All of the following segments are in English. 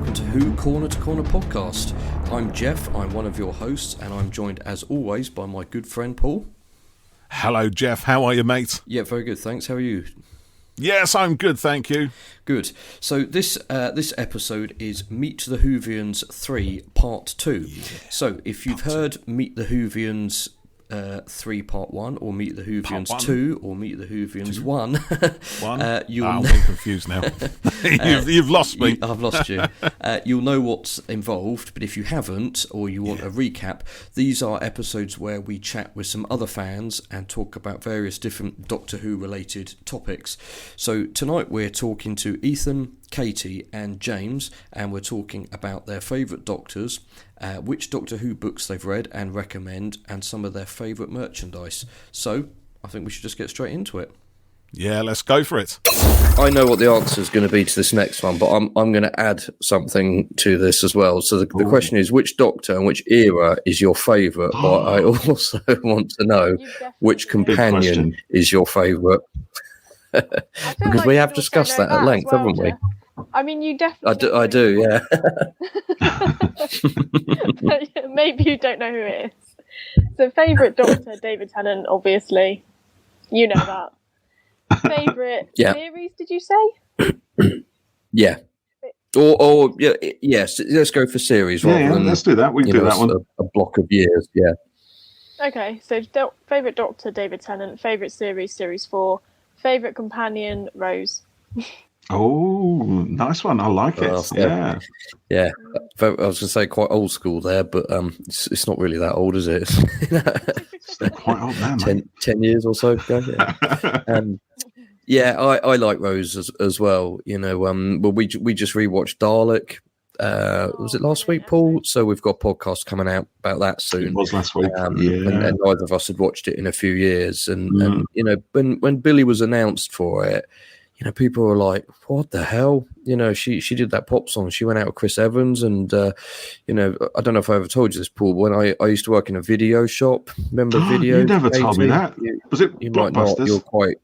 welcome to Who Corner to Corner podcast. I'm Geoff, I'm one of your hosts, and I'm joined as always by my good friend Paul. Hello, Geoff. How are you, mate? Yeah, very good, thanks. How are you? Yes, I'm good, thank you. Good. So this episode is Meet the Whovians 3 Part 2. Yeah. So if you've heard Meet the Whovians 3 Part 1 or Meet the Whovians 2 or Meet the Whovians 1 you'll I'm getting confused now. You've lost me. I've lost you. You'll know what's involved, but if you haven't or you want a recap, these are episodes where we chat with some other fans and talk about various different Doctor Who related topics. So tonight we're talking to Ethan, Katie and James, and we're talking about their favourite Doctors, which Doctor Who books they've read and recommend, and some of their favourite merchandise. So I think we should just get straight into it. Yeah, let's go for it. I know what the answer is going to be to this next one, but I'm going to add something to this as well. So the question is, which Doctor and which era is your favourite? But I also want to know which companion is your favourite. Because we have discussed that at length, haven't we? I mean, you definitely... I do, yeah. Maybe you don't know who it is. So, favourite Doctor, David Tennant, obviously. You know that. Favourite series, did you say? Yeah. Or yes, let's go for series rather than... let's do that. We can do that one. A block of years, yeah. Okay, so favourite Doctor, David Tennant. Favourite series, Series 4. Favourite companion, Rose. Oh, nice one. I like it. Yeah. I was going to say quite old school there, but it's not really that old, is it? It's quite old now, mate. 10 years or so ago. Yeah. I like Rose as well. You know, well, we just rewatched Dalek. Was it last week, Paul? So we've got a podcast coming out about that soon. It was last week. And neither of us had watched it in a few years. And you know, when Billy was announced for it, you know, people were like, "What the hell?" You know, she did that pop song. She went out with Chris Evans, and you know, I don't know if I ever told you this, Paul. When I used to work in a video shop, remember video? You never told me that. Was it you Blockbusters? Might not. You're quite.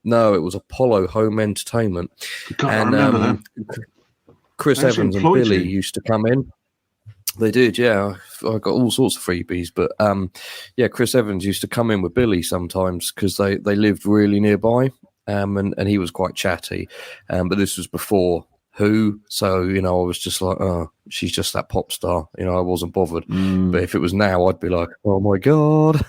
No, it was Apollo Home Entertainment. I remember that. Chris Evans and Billy used to come in. They did, yeah. I got all sorts of freebies, but Chris Evans used to come in with Billy sometimes because they lived really nearby. And he was quite chatty, but this was before Who, so you know I was just like, oh, she's just that pop star, you know. I wasn't bothered, but if it was now, I'd be like, oh my god.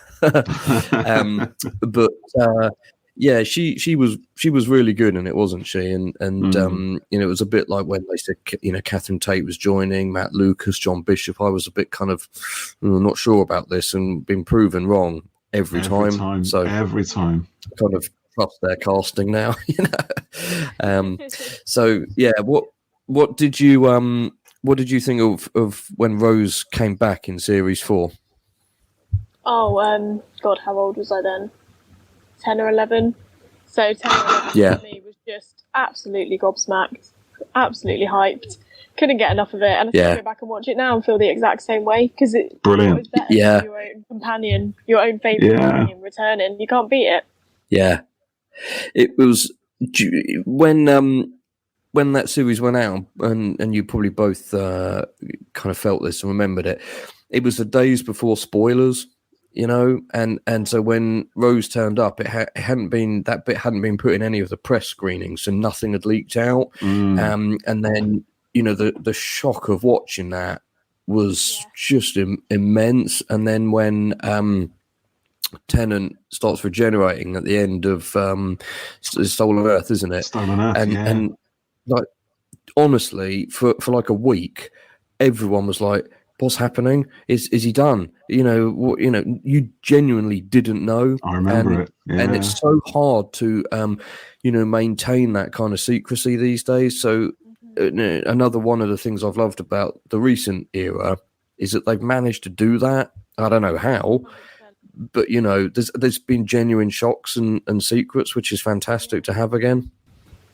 She was really good in it, wasn't she? And you know, it was a bit like when they said, you know, Catherine Tate was joining, Matt Lucas, John Bishop. I was a bit kind of not sure about this and been proven wrong every time. So every time, kind of trust their casting now, you know. So yeah, what did you think of when Rose came back in series 4? Oh, God, how old was I then? 10 or 11. So 10 or 11 for me was just absolutely gobsmacked, absolutely hyped. Couldn't get enough of it, and I still go back and watch it now and feel the exact same way because it was better than your own companion, your own favourite companion returning. You can't beat it. Yeah. It was when that series went out, and you probably both kind of felt this and remembered it. It was the days before spoilers, you know, and so when Rose turned up, it hadn't been put in any of the press screenings, so nothing had leaked out. And then you know the shock of watching that was just immense. And then when Tennant starts regenerating at the end of Stolen Earth, isn't it? Stolen Earth, and like honestly, for like a week, everyone was like, "What's happening? Is he done?" You know, you genuinely didn't know. I remember it, and it's so hard to you know, maintain that kind of secrecy these days. So another one of the things I've loved about the recent era is that they've managed to do that. I don't know how. But, you know, there's been genuine shocks and secrets, which is fantastic to have again.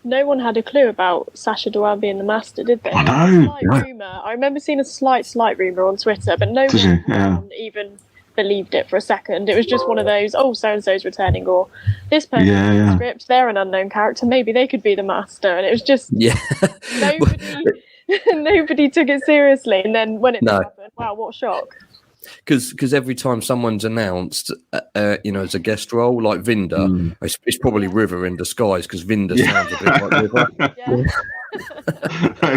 No one had a clue about Sacha Dhawan being the Master, did they? I know. Rumour. I remember seeing a slight rumour on Twitter, but no one even believed it for a second. It was just one of those, oh, so-and-so's returning, or this person's in the script, they're an unknown character, maybe they could be the Master. And it was just nobody took it seriously. And then when it did happen, wow, what a shock. Because every time someone's announced, as a guest role, like Vinda, it's probably River in disguise, because Vinda sounds a bit like River.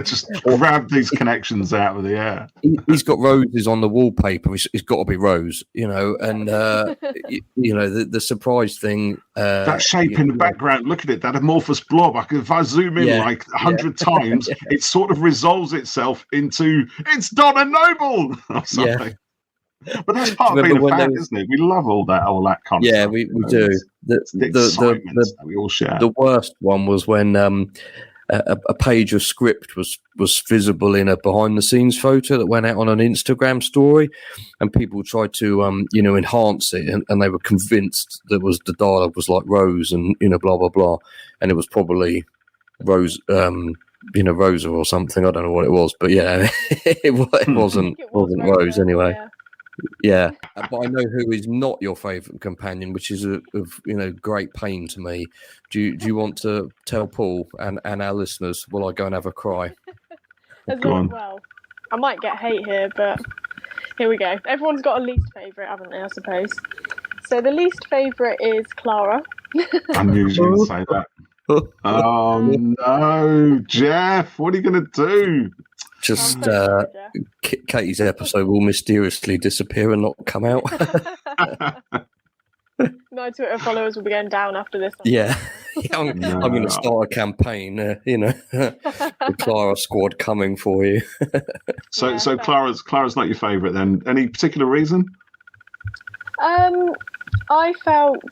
Just grab these connections out of the air. He's got roses on the wallpaper. It's got to be Rose, and the surprise thing. That shape in the background, look at it, that amorphous blob. If I zoom in 100 times, it sort of resolves itself into it's Donna Noble or something. Yeah. But that's part of being a fan, isn't it? We love all that kind of stuff. Yeah, we do. The we all share. The worst one was when a page of script was visible in a behind-the-scenes photo that went out on an Instagram story, and people tried to enhance it, and they were convinced that the dialogue was like Rose, and blah blah blah, and it was probably Rose. Rosa or something. I don't know what it was, but it wasn't Rose anyway. Yeah, but I know who is not your favourite companion, which is of great pain to me. Do you want to tell Paul and our listeners while I go and have a cry? Well, I might get hate here, but here we go. Everyone's got a least favourite, haven't they, I suppose? So the least favourite is Clara. I knew you were going to say that. Oh no, Geoff, what are you going to do? Just Katie's episode will mysteriously disappear and not come out. My Twitter followers will be going down after this. Yeah, I'm going to start a campaign. The Clara squad coming for you. So Clara's not your favourite then? Any particular reason? I felt,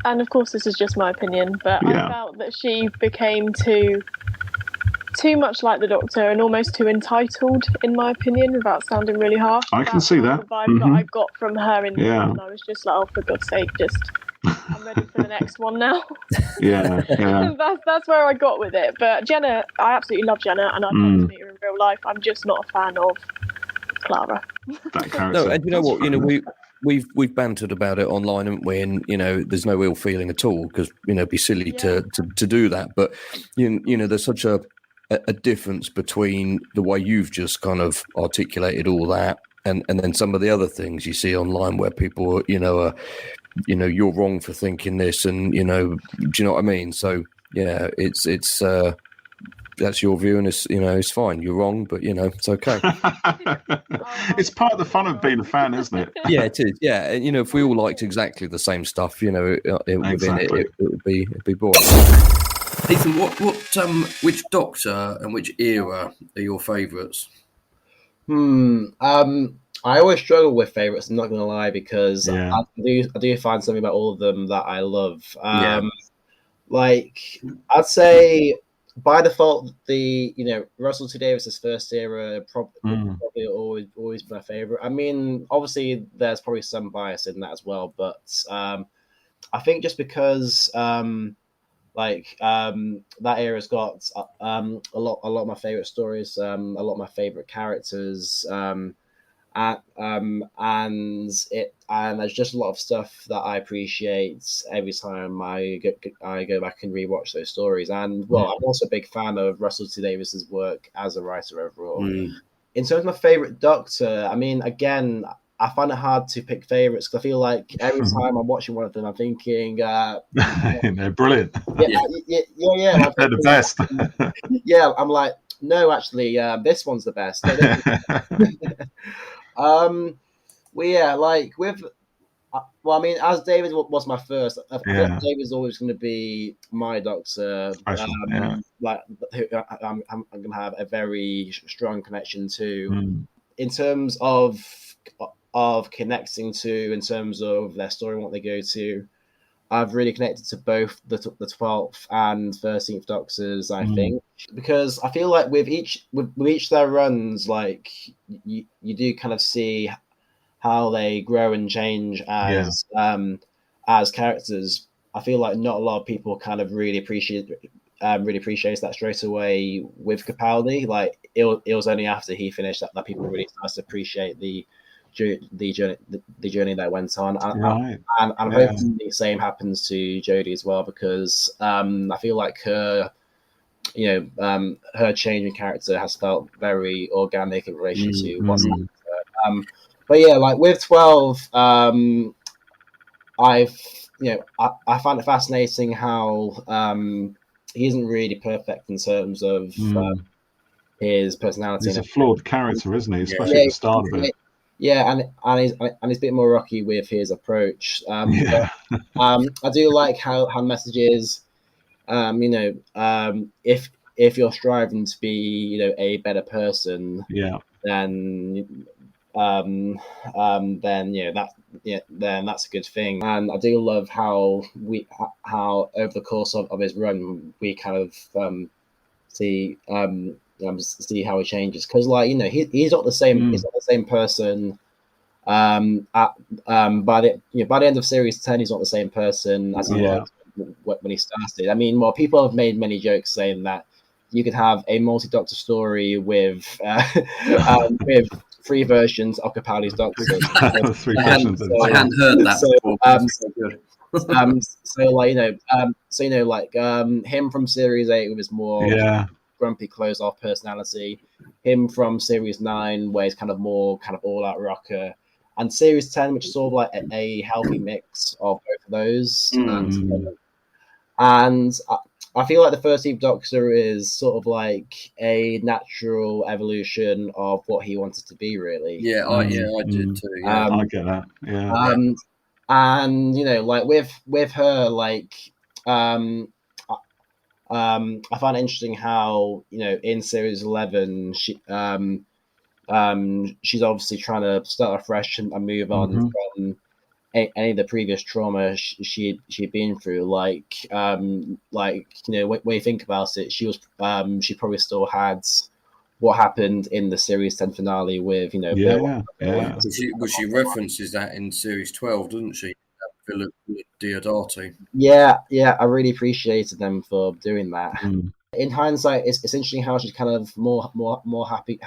and of course this is just my opinion, but I felt that she became too much like the Doctor and almost too entitled, in my opinion, without sounding really harsh. I can see that. The vibe that I got from her in the end, I was just like, oh, for God's sake, I'm ready for the next one now. Yeah. That's where I got with it. But Jenna, I absolutely love Jenna, and I'd love to meet her in real life. I'm just not a fan of Clara. That character. No, and you know what? We've bantered about it online, haven't we? And there's no ill feeling at all, because it'd be silly to do that. But there's such a difference between the way you've just kind of articulated all that and then some of the other things you see online where people are you're wrong for thinking this, and do you know what I mean? So it's that's your view, and it's fine, you're wrong, but it's okay. It's part of the fun of being a fan, isn't it? Yeah, it is. Yeah, and if we all liked exactly the same stuff, within it would be boring. Ethan, which Doctor and which era are your favourites? I always struggle with favourites, I'm not going to lie, because I do find something about all of them that I love. Like, I'd say by default, the Russell T Davies's first era probably always my favourite. I mean, obviously there's probably some bias in that as well, but I think just because that era's got a lot of my favorite stories, a lot of my favorite characters, and there's just a lot of stuff that I appreciate every time I go back and rewatch those stories. And I'm also a big fan of Russell T Davies's work as a writer overall. In terms of my favorite Doctor, I mean, again, I find it hard to pick favorites because I feel like every time I'm watching one of them, I'm thinking, they're brilliant. Yeah. They're the best. Yeah, I'm like, no, actually, this one's the best. I mean, as David was my first, I think David's always going to be my Doctor. I'm going to have a very strong connection to, in terms of connecting to, in terms of their story and what they go to. I've really connected to both the 12th and 13th Doctors, I think, because I feel like with each of their runs, like you do kind of see how they grow and change as characters. I feel like not a lot of people kind of really appreciates that straight away with Capaldi. Like it was only after he finished that people really started to appreciate the journey that went on. And I'm hoping the same happens to Jodie as well, because I feel like her her change in character has felt very organic in relation to what's happened to her. But yeah, like with 12, I find it fascinating how he isn't really perfect in terms of his personality. He's a flawed character, isn't he? Especially at the start of it. Yeah, and he's a bit more rocky with his approach. But, I do like how messages, if you're striving to be, a better person, then then that's a good thing. And I do love how over the course of his run we kind of see how he changes, because he's not the same. He's not the same person. By the end of series 10, he's not the same person as he was when he started. I mean, people have made many jokes saying that you could have a multi-Doctor story with 3 versions of Capaldi's Doctor. 3 versions. I hadn't heard that before. Him from series 8 with his more grumpy, closed-off personality. Him from series 9, where he's kind of more all-out rocker. And series 10, which is sort of like a healthy mix of both of those. And I feel like the 13th Doctor is sort of like a natural evolution of what he wanted to be, really. I did too. Yeah. I get that. Yeah. And like with her, like I find it interesting how in series 11 she's obviously trying to start afresh and move on from any of the previous trauma she'd been through. When you think about it, she probably still had what happened in the series 10 finale with She references that in series 12, doesn't she? Philip Diodati. Yeah, I really appreciated them for doing that. In hindsight, it's interesting how she's kind of more happy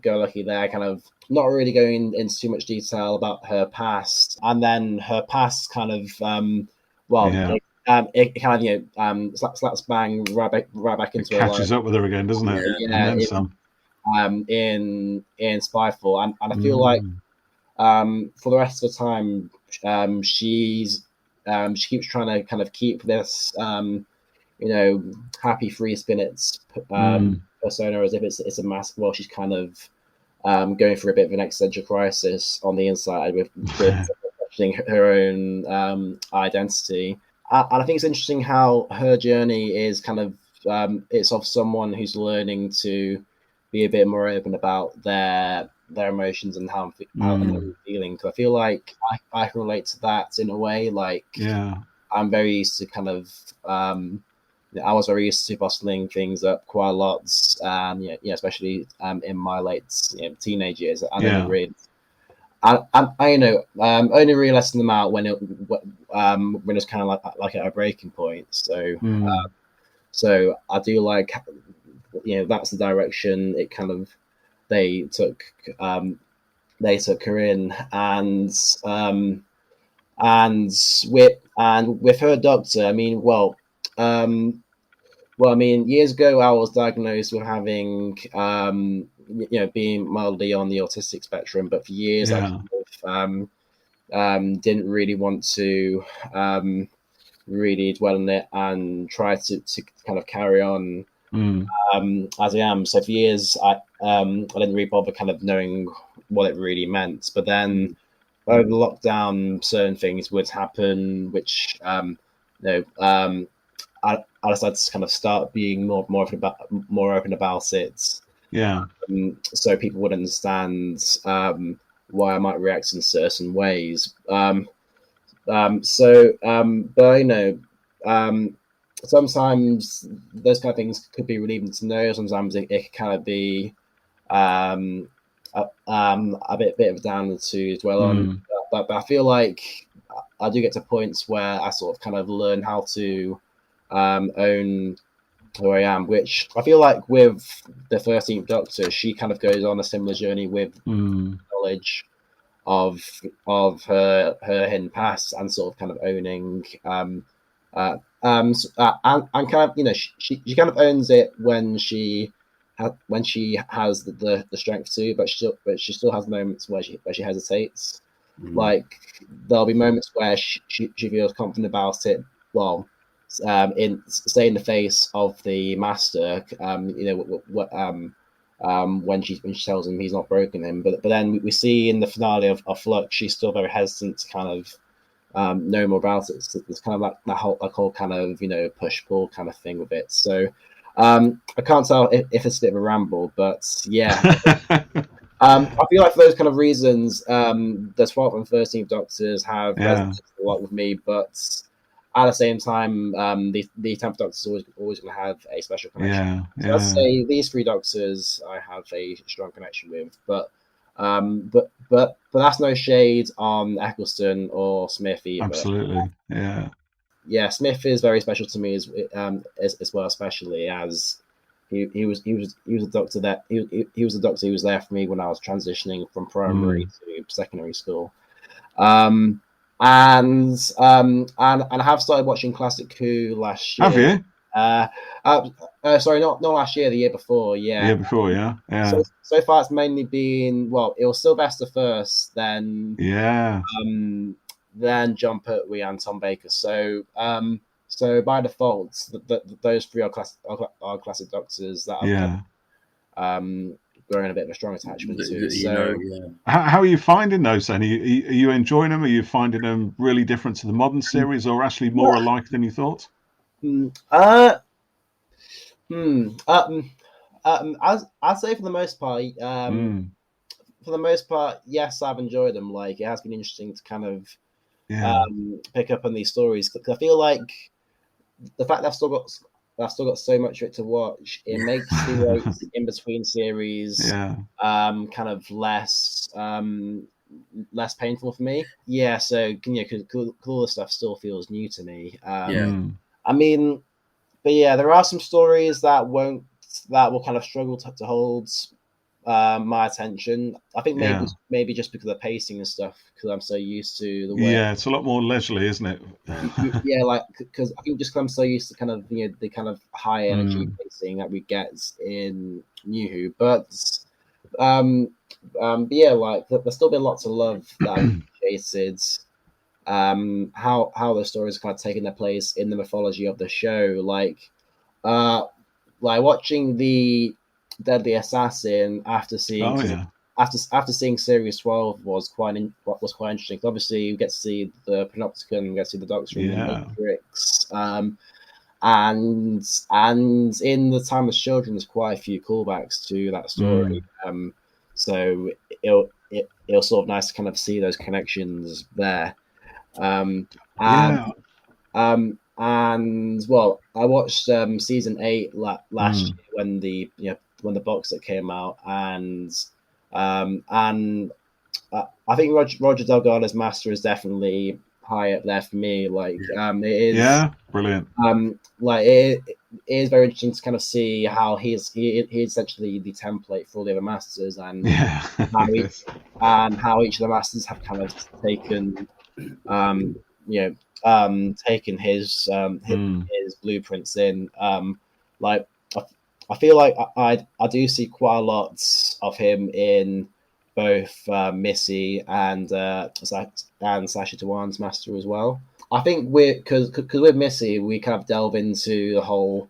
go lucky there, kind of not really going into too much detail about her past, and then her past kind of it kind of slaps bang right back into her life. Catches up with her again, doesn't it? Yeah, and then some. In Spyfall, and I feel like for the rest of the time, she keeps trying to kind of keep this happy free spirits persona as if it's a mask. Well, she's kind of going through a bit of an existential crisis on the inside with questioning her own identity. And I think it's interesting how her journey is kind of it's of someone who's learning to be a bit more open about their emotions and how I'm feeling. Because I feel like I can relate to that in a way. Like, I'm very used to kind of I was very used to bottling things up quite a lot, especially in my late teenage years. I never really, I only realized them out when it was kind of like at a breaking point. So I do like, that's the direction it kind of they took her in, and with her Doctor, I mean, years ago I was diagnosed with having being mildly on the autistic spectrum, but for years I kind of didn't really want to really dwell on it and try to kind of carry on as I am. So for years I didn't really bother kind of knowing what it really meant. But then over the lockdown, certain things would happen, which I decided to kind of start being more open about it. Yeah. So people would understand why I might react in certain ways. Sometimes those kind of things could be relieving to know. Sometimes it can kind of be a bit of a downer to dwell on. But I feel like I do get to points where I sort of kind of learn how to own who I am, which I feel like with the 13th Doctor, she kind of goes on a similar journey with knowledge of her hidden past and sort of kind of owning and kind of, you know, she kind of owns it when she has the strength to, but she still has moments where she hesitates. Like there'll be moments where she feels confident about it. Well, in the face of the master, you know, when she tells him he's not broken him, but then we see in the finale of Flux, she's still very hesitant to kind of know more about it. It's kind of like that whole kind of, you know, push pull kind of thing with it. So I can't tell if it's a bit of a ramble, but yeah. I feel like for those kind of reasons, the 12th and 13th Doctors have resonated a lot with me, but at the same time, the 10th Doctor is always going to have a special connection. So I'd say these 3 Doctors I have a strong connection with, but that's no shade on Eccleston or Smith either. Absolutely, yeah. Smith is very special to me as well, especially as he was a doctor that he was a doctor who was there for me when I was transitioning from primary to secondary school. And I have started watching Classic Who last year. Have you? Sorry, not last year, the year before. Yeah, the year before. Yeah. So far, it's mainly been, well, it was Sylvester first, then then John Pertwee and Tom Baker. So so by default, those 3 are classic Doctors that I've growing a bit of a strong attachment to. So, how are you finding those then? Are you enjoying them? Are you finding them really different to the modern series, or actually more alike than you thought? I'd say for the most part, yes, I've enjoyed them. Like, it has been interesting to kind of pick up on these stories, because I feel like the fact that I've still got so much of it to watch, it makes the waits in between series kind of less painful for me. Yeah, so because all the stuff still feels new to me. I mean, but yeah, there are some stories that will kind of struggle to hold my attention. I think maybe just because of the pacing and stuff, because I'm so used to the way. Yeah, it's a lot more leisurely, isn't it? Yeah, like, because I think just because I'm so used to kind of, you know, the kind of high energy pacing that we get in New Who, but yeah, like there's still been lots of love that I've appreciated. How the stories kind of taken their place in the mythology of the show, like watching the Deadly Assassin after seeing after seeing series 12 was quite interesting. Obviously, you get to see the Panopticon, you get to see the Doctor in the Matrix, and in the Timeless Children, there's quite a few callbacks to that story. So it'll sort of nice to kind of see those connections there. And well, I watched season 8 last year when the box set came out, and I think Roger Delgado's Master is definitely high up there for me. Like it is brilliant. Like it is very interesting to kind of see how he's essentially the template for all the other Masters, and how each of the Masters have kind of taken taken his blueprints in. Like I feel like I do see quite a lot of him in both Missy and Sacha Dhawan's Master as well. I think because with Missy we kind of delve into the whole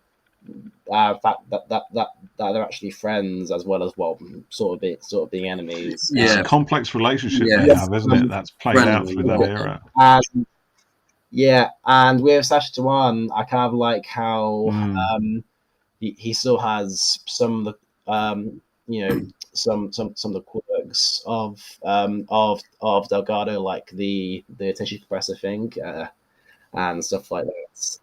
fact that they're actually friends, as well as sort of being enemies. It's a complex relationship they have, isn't it? That's played out through that era. And with Sacha Dhawan, I kind of like how he still has some of the some of the quirks of Delgado, like the tissue compressor thing and stuff like that.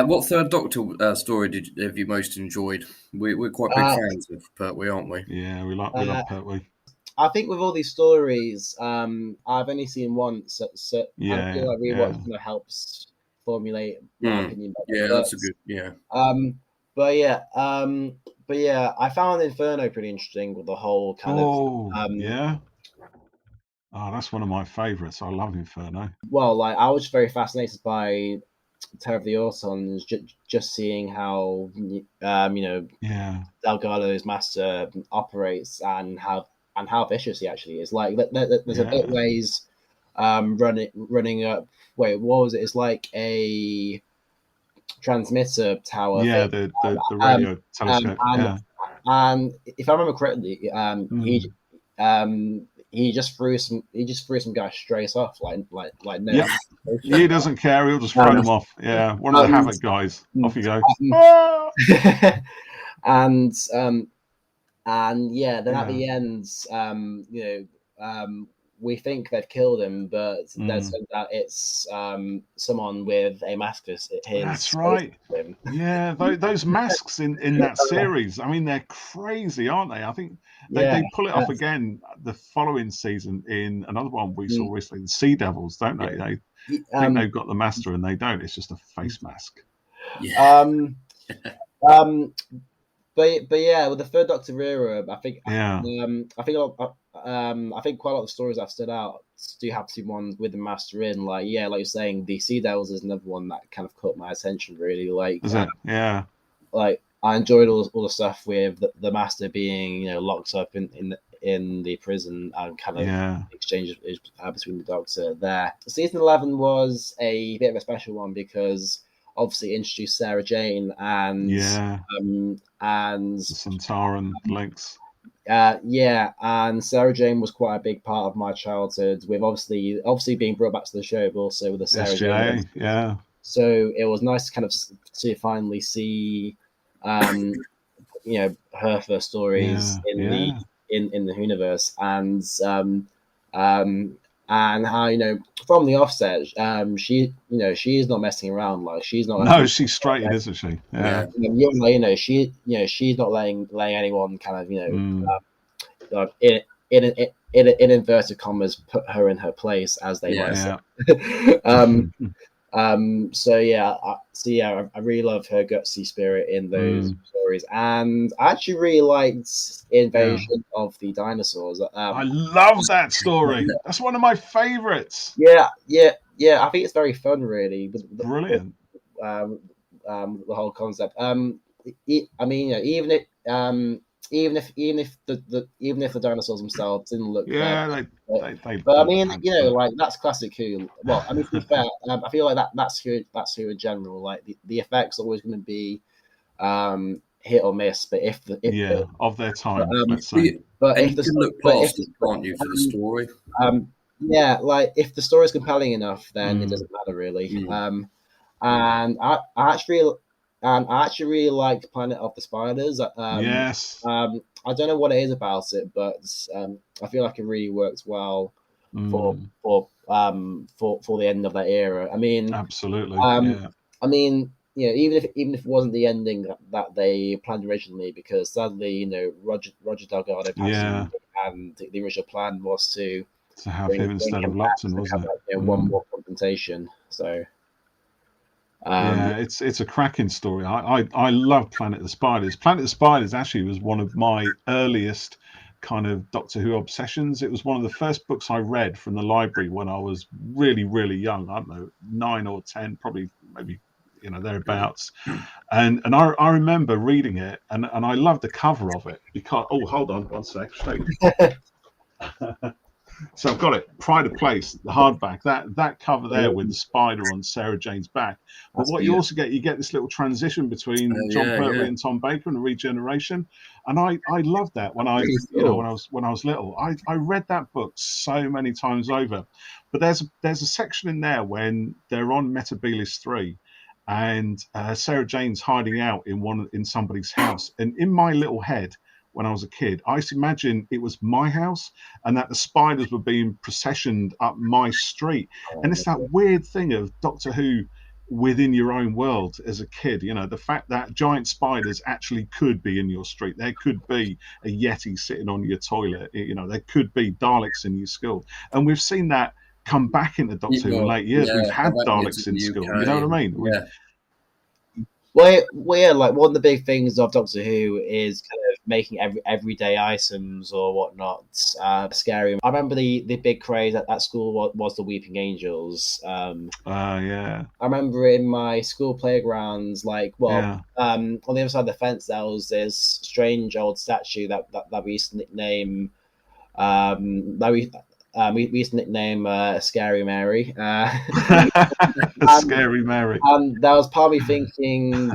What Third Doctor story have you most enjoyed? We're quite big fans of Pertwee, aren't we? Yeah, we like Pertwee. I think with all these stories, I've only seen one, so I feel like rewatch helps formulate my opinion better. That's a good But yeah, I found Inferno pretty interesting with the whole kind of that's one of my favourites. I love Inferno. Well, like I was very fascinated by Terror of the Autons, just seeing how Delgado's master operates and how vicious he actually is. Like there's a bit where he's running up. Wait, what was it? It's like a transmitter tower. Yeah, the radio telescope. And if I remember correctly, he just threw some guys straight off, like no. Yep. He doesn't care. He'll just throw them off. Yeah, one of the Havoc guys. Off you go. And then at the end, we think they've killed him, but then turns out it's someone with a mask. That's right. Yeah, those masks in that series. I mean, they're crazy, aren't they? I think they pull it off again the following season in another one we saw recently, the Sea Devils, don't they? They think they've got the master and they don't. It's just a face mask. Yeah. But yeah, with the Third Doctor era, I think quite a lot of stories I've stood out do have to one with the master in. Like you're saying, the Sea Devils is another one that kind of caught my attention really. Like, like I enjoyed all the stuff with the master being locked up in the prison and kind of exchange between the Doctor there. Season 11 was a bit of a special one because obviously introduced Sarah Jane and the Centauran links. And Sarah Jane was quite a big part of my childhood, with obviously being brought back to the show, but also with the Sarah Jane. Yeah. So it was nice to kind of to finally see, her first stories in the Whovians, and how from the offset, she's not messing around. Like she's not. No, she's straight in, isn't she? Yeah. She's not laying anyone kind of in inverted commas put her in her place, as they might say. I really love her gutsy spirit in those stories, and I actually really liked Invasion of the Dinosaurs. I love that story. That's one of my favorites. Yeah. I think it's very fun, really. Brilliant. The whole concept. Even if the dinosaurs themselves didn't look they but I mean, like that's classic Who. Well, I mean, to be fair, I feel like that's Who in general. Like the effects are always going to be hit or miss, but of their time, let's say. But if you can look past it, can't you, for the story? Like if the story is compelling enough, then it doesn't matter really. And I actually really liked Planet of the Spiders. Yes. I don't know what it is about it, but I feel like it really works well for the end of that era. I mean, absolutely. I mean, even if it wasn't the ending that they planned originally, because sadly, Roger Delgado passed away, and the original plan was to have him instead of Lupton, wasn't it? One more confrontation. So. It's a cracking story. I love Planet of the Spiders. Planet of the Spiders actually was one of my earliest kind of Doctor Who obsessions. It was one of the first books I read from the library when I was really, really young. I don't know, 9 or 10, probably, maybe thereabouts. And I remember reading it, and I loved the cover of it because hold on one sec. So I've got it, Pride of Place, the hardback, that cover there with the spider on Sarah Jane's back. But what you also get, this little transition between John Pertwee and Tom Baker and the regeneration, and I loved that when I when I was little. I read that book so many times over. But there's a section in there when they're on Metebelis 3, and Sarah Jane's hiding out in somebody's house, and in my little head, when I was a kid, I used to imagine it was my house and that the spiders were being processioned up my street. And it's that weird thing of Doctor Who within your own world as a kid, the fact that giant spiders actually could be in your street. There could be a Yeti sitting on your toilet. There could be Daleks in your school. And we've seen that come back into Doctor Who in late years. We've had Daleks in school. You know what I mean? Well, like one of the big things of Doctor Who is kind of making everyday items or whatnot scary. I remember the big craze at school was the Weeping Angels. Yeah. I remember in my school playgrounds, on the other side of the fence, there was this strange old statue that we used to nickname we used to nickname Scary Mary. Scary Mary. And that was probably thinking,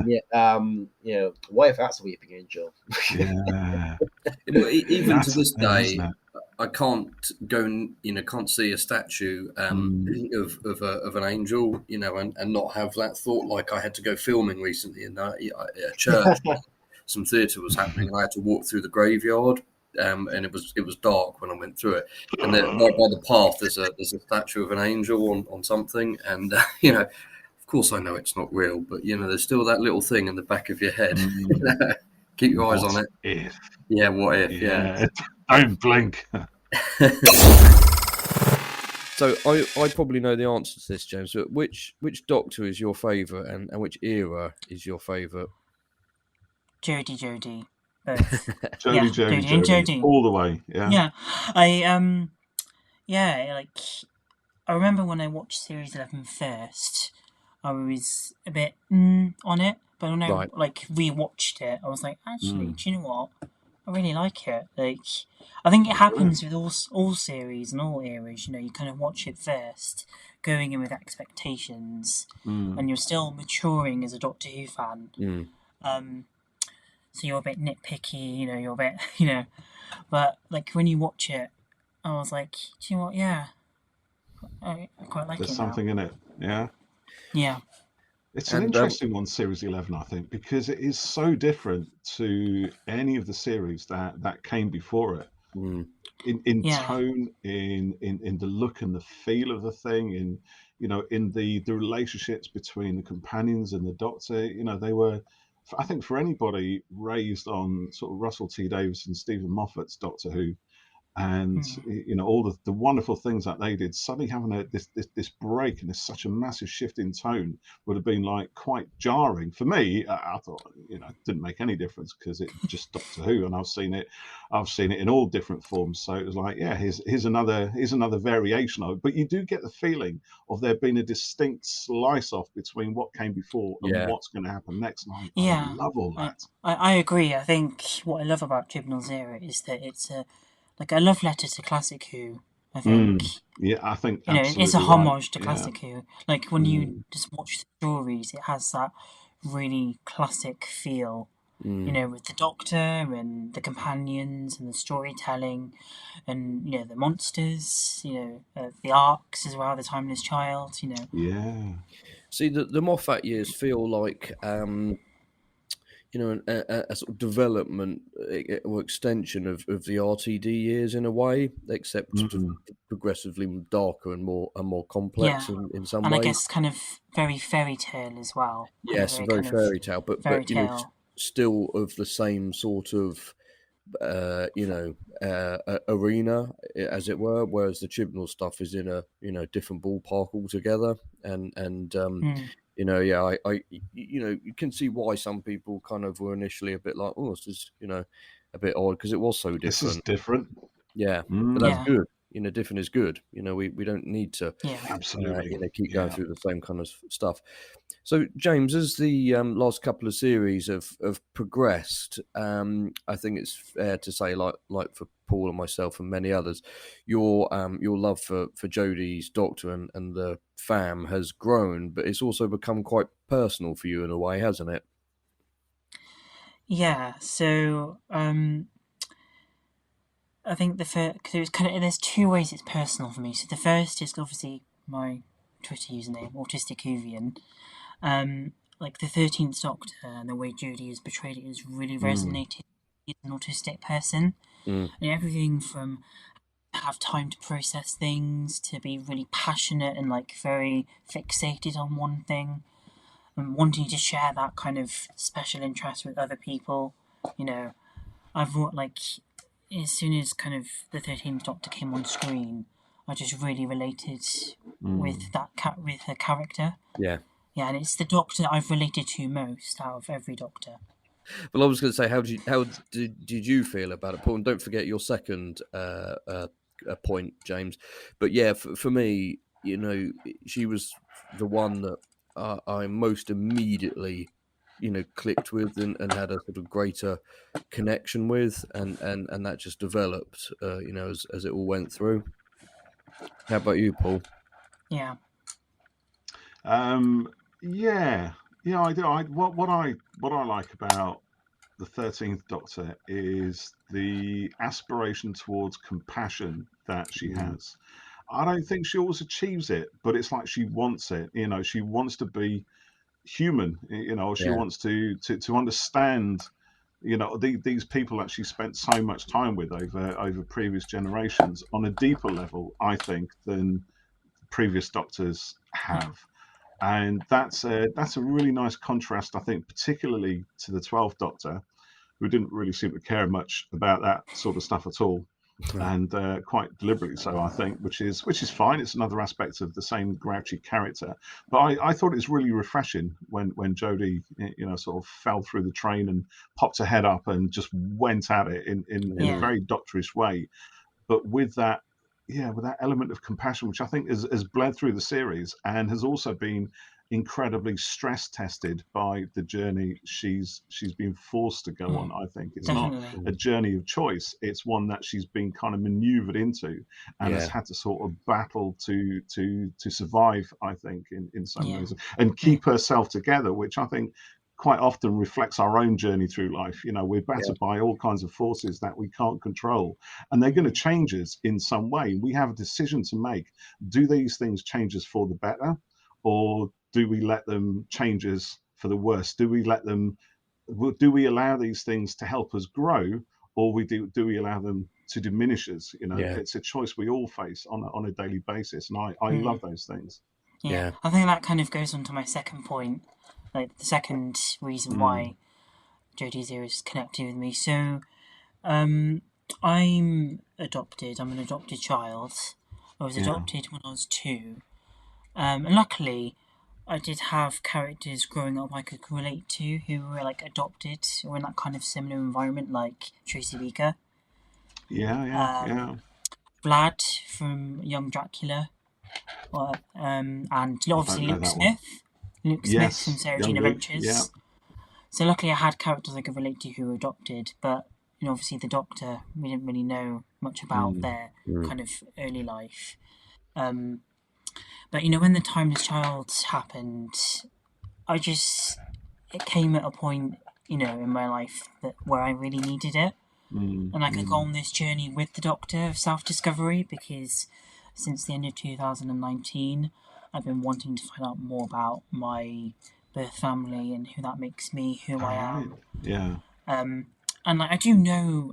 what if that's a Weeping Angel? Yeah. Even to this day, I can't go and can't see a statue of an angel, and not have that thought. Like I had to go filming recently in a church. Some theatre was happening, and I had to walk through the graveyard. And it was dark when I went through it. And then right by the path, there's a statue of an angel on something, and of course I know it's not real, but there's still that little thing in the back of your head. Keep your eyes on it. If? Yeah, what if? Yeah. Don't blink. So I probably know the answer to this, James. But which Doctor is your favourite, and which era is your favourite? Jodie. Jodie, all the way. Yeah. I remember when I watched Series 11 first, I was a bit on it, but when I rewatched it, I was like, actually, do you know what? I really like it. Like, I think it happens with all series and all eras. You kind of watch it first, going in with expectations, and you're still maturing as a Doctor Who fan. So you're a bit nitpicky, you're a bit, but like when you watch it, I was like, do you know what? Yeah, I quite like it. There's something in it, yeah. Yeah. It's an interesting one, Series 11, I think, because it is so different to any of the series that came before it. In tone, in the look and the feel of the thing, in the relationships between the companions and the Doctor. They were, I think, for anybody raised on sort of Russell T Davies and Stephen Moffat's Doctor Who, and all the wonderful things that they did, suddenly having this break and such a massive shift in tone would have been like quite jarring for me. I thought it didn't make any difference because it just Doctor Who, and I've seen it in all different forms. So it was like, here's another variation of it. But you do get the feeling of there being a distinct slice off between what came before and what's going to happen next. And I love all that. I agree. I think what I love about Chibnall's era is that it's a love letter to Classic Who, I think. I think it's a homage to Classic Who. Like when you just watch the stories, it has that really classic feel. With the Doctor and the companions and the storytelling, and the monsters. The arcs as well, the Timeless Child. Yeah. See, the Moffat years feel like. A sort of development or extension of the RTD years in a way, except progressively darker and more complex in some ways. And I guess kind of very fairy tale as well. Yes, very fairy tale, but still of the same sort of arena, as it were. Whereas the Chibnall stuff is in a different ballpark altogether, and I you can see why some people kind of were initially a bit like, oh, this is a bit odd because it was so different. This is different. Yeah, but that's good. Different is good. We don't need to absolutely keep going through the same kind of stuff. So, James, as the last couple of series have progressed, I think it's fair to say, like for Paul and myself and many others, your love for Jodie's Doctor and the fam has grown, but it's also become quite personal for you in a way, hasn't it? Yeah. So, I think there's two ways it's personal for me. So the first is obviously my Twitter username, Autistic Whovian. Like the 13th Doctor and the way Jodie has portrayed it has really resonated with an autistic person. And everything from have time to process things to be really passionate and like very fixated on one thing and wanting to share that kind of special interest with other people. I've as soon as kind of the 13th Doctor came on screen, I just really related with with her character. Yeah. Yeah, and it's the Doctor that I've related to most out of every Doctor. Well, I was going to say, how did you feel about it, Paul? And don't forget your second point, James. But yeah, for me, she was the one that I most immediately, clicked with and had a sort of greater connection with, and that just developed, as it all went through. How about you, Paul? Yeah. Yeah, I do. What I like about the 13th Doctor is the aspiration towards compassion that she has. I don't think she always achieves it, but it's like she wants it. She wants to be human. She wants to understand. These people that she spent so much time with over previous generations on a deeper level, I think, than previous Doctors have. And that's a really nice contrast, I think, particularly to the 12th Doctor, who didn't really seem to care much about that sort of stuff at all, and quite deliberately so, I think, which is fine. It's another aspect of the same grouchy character. But I thought it was really refreshing when Jodie, sort of fell through the train and popped her head up and just went at it in a very doctorish way, but with that element of compassion, which I think has bled through the series and has also been incredibly stress tested by the journey she's been forced to go on. I think it's Definitely. not a journey of choice; it's one that she's been kind of maneuvered into and has had to sort of battle to survive. I think in some ways, and keep herself together, which I think quite often reflects our own journey through life. We're battered by all kinds of forces that we can't control, and they're going to change us in some way. We have a decision to make. Do these things change us for the better, or do we let them change us for the worse? Do we allow these things to help us grow, or do we allow them to diminish us? It's a choice we all face on a daily basis, and I love those things. Yeah, I think that kind of goes on to my second point, like the second reason why Jodie Zero is connected with me. So, I'm adopted. I'm an adopted child. I was adopted when I was 2, and luckily, I did have characters growing up I could relate to who were like adopted or in that kind of similar environment, like Tracy Beaker. Vlad from Young Dracula. And obviously Luke Smith. Luke Smith from Sarah Jane Adventures. Yeah. So luckily I had characters I could relate to who were adopted, but obviously the Doctor, we didn't really know much about their kind of early life. But when the Timeless Child happened, it came at a point, in my life where I really needed it. And I could go on this journey with the Doctor of self-discovery, because since the end of 2019, I've been wanting to find out more about my birth family and who that makes me, who I am. Yeah. And I do know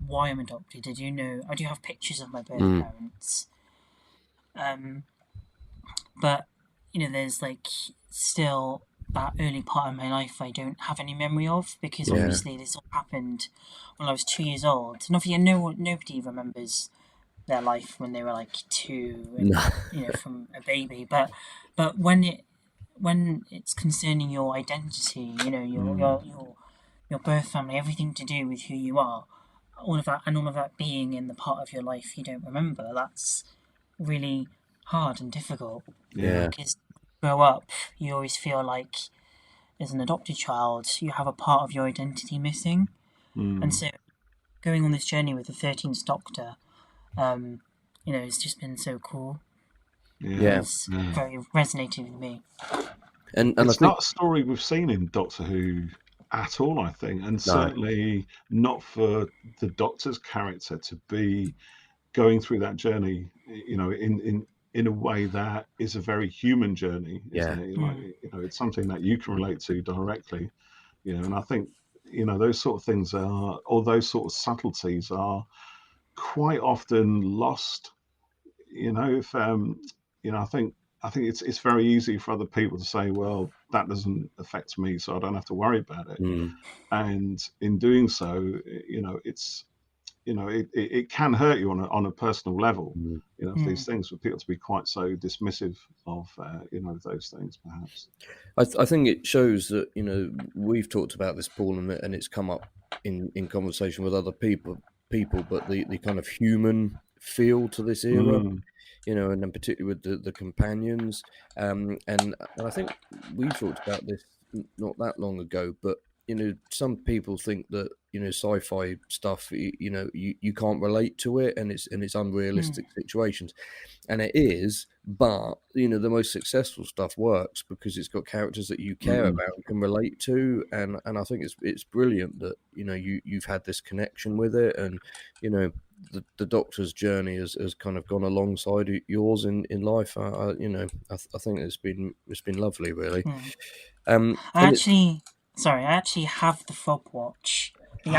why I'm adopted. I do have pictures of my birth parents. But there's still that early part of my life I don't have any memory of, because obviously this all happened when I was 2 years old, and obviously nobody remembers their life when they were 2 and from a baby, but when it's concerning your identity, your birth family, everything to do with who you are, all of that being in the part of your life you don't remember, that's really hard and difficult. Because you grow up, you always feel like as an adopted child you have a part of your identity missing. And so going on this journey with the 13th Doctor, it's just been so cool. It's very resonated with me. And it's not a story we've seen in Doctor Who at all, I think, and certainly not for the Doctor's character to be going through that journey, in a way that is a very human journey, isn't it? It's something that you can relate to directly, and I think, those sort of things or those sort of subtleties are quite often lost. If I think it's very easy for other people to say, well, that doesn't affect me, so I don't have to worry about it. And in doing so, it can hurt you on a personal level. These things, for people to be quite so dismissive of those things, perhaps. I think it shows that we've talked about this, Paul, and it's come up in conversation with other people, but the kind of human feel to this era, and then particularly with the companions, and I think we talked about this not that long ago, but some people think that sci-fi stuff, you can't relate to it, and it's unrealistic situations, and it is. But the most successful stuff works because it's got characters that you care about and can relate to, and I think it's brilliant that you've had this connection with it, and the Doctor's journey has kind of gone alongside yours in life. I think it's been lovely, really. I actually have the fob watch, the